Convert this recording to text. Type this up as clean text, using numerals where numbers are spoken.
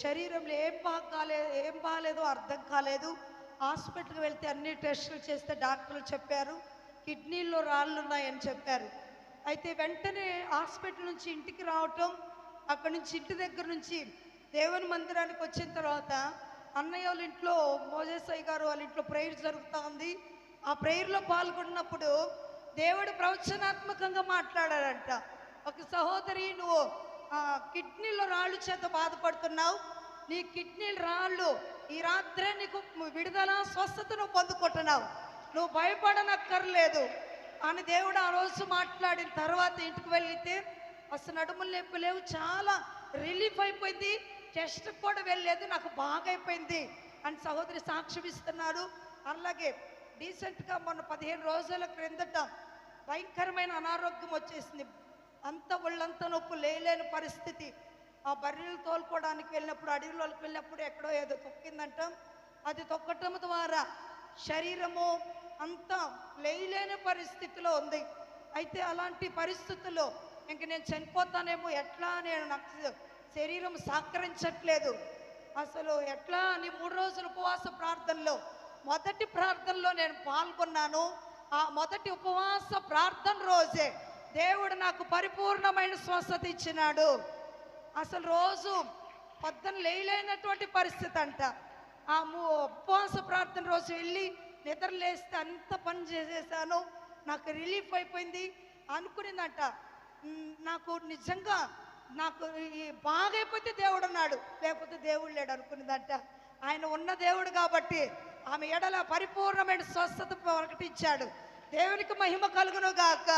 శరీరంలో ఏం బాగాలేదో అర్థం కాలేదు. హాస్పిటల్కి వెళ్తే అన్ని టెస్టులు చేస్తే డాక్టర్లు చెప్పారు కిడ్నీల్లో రాళ్ళు ఉన్నాయని చెప్పారు. అయితే వెంటనే హాస్పిటల్ నుంచి ఇంటికి రావటం, అక్కడి నుంచి ఇంటి దగ్గర నుంచి దేవుని మందిరానికి వచ్చిన తర్వాత అన్నయ్య వాళ్ళ ఇంట్లో మోజేసయ్య గారు వాళ్ళ ఇంట్లో ప్రేయర్ జరుగుతూ ఉంది. ఆ ప్రేయర్లో పాల్గొన్నప్పుడు దేవుడు ప్రవచనాత్మకంగా మాట్లాడాడంట. ఒక సహోదరి, నువ్వు కిడ్నీలో రాళ్ళు చేత బాధపడుతున్నావు, నీ కిడ్నీలు రాళ్ళు ఈ రాత్రే నీకు విడుదల స్వస్థత నువ్వు పొందుకుంటున్నావు, నువ్వు భయపడనక్కర్లేదు అని దేవుడు ఆ రోజు మాట్లాడిన తర్వాత ఇంటికి వెళ్తే అసలు నడుములు నొప్పి లేవు, చాలా రిలీఫ్ అయిపోయింది, టెస్ట్ కూడా వెళ్ళలేదు, నాకు బాగా అయిపోయింది అని సహోదరి సాక్ష్యం ఇస్తున్నారు. అలాగే రీసెంట్గా మొన్న 15 రోజుల క్రిందట భయంకరమైన అనారోగ్యం వచ్చేసింది. అంత ఒళ్ళంతా నొప్పి, లేలేని పరిస్థితి. ఆ బర్రెలు తోలుకోవడానికి వెళ్ళినప్పుడు, అడవిలోకి వెళ్ళినప్పుడు ఎక్కడో ఏదో తొక్కిందంట. అది తొక్కటం ద్వారా శరీరము అంతా లేలేని పరిస్థితిలో ఉంది. అయితే అలాంటి పరిస్థితుల్లో ఇంక నేను చనిపోతానేమో, ఎట్లా నాకు శరీరం సహకరించట్లేదు, అసలు ఎట్లా అని 3 రోజుల ఉపవాస ప్రార్థనలో మొదటి ప్రార్థనలో నేను పాల్గొన్నాను. ఆ మొదటి ఉపవాస ప్రార్థన రోజే దేవుడు నాకు పరిపూర్ణమైన స్వస్థత ఇచ్చినాడు. అసలు రోజు పొద్దున లేనటువంటి పరిస్థితి అంట. ఆ ఉపవాస ప్రార్థన రోజు వెళ్ళి నిద్ర లేస్తే అంత పని చేసేసాను, నాకు రిలీఫ్ అయిపోయింది అనుకునిందంట. నాకు నిజంగా నాకు బాగైపోతే దేవుడు ఉన్నాడు, లేకపోతే దేవుడు లేడు అనుకునిందంట. ఆయన ఉన్న దేవుడు కాబట్టి ఆమె ఎడల పరిపూర్ణమైన స్వస్థత ప్రకటించాడు. దేవునికి మహిమ కలుగును గాక.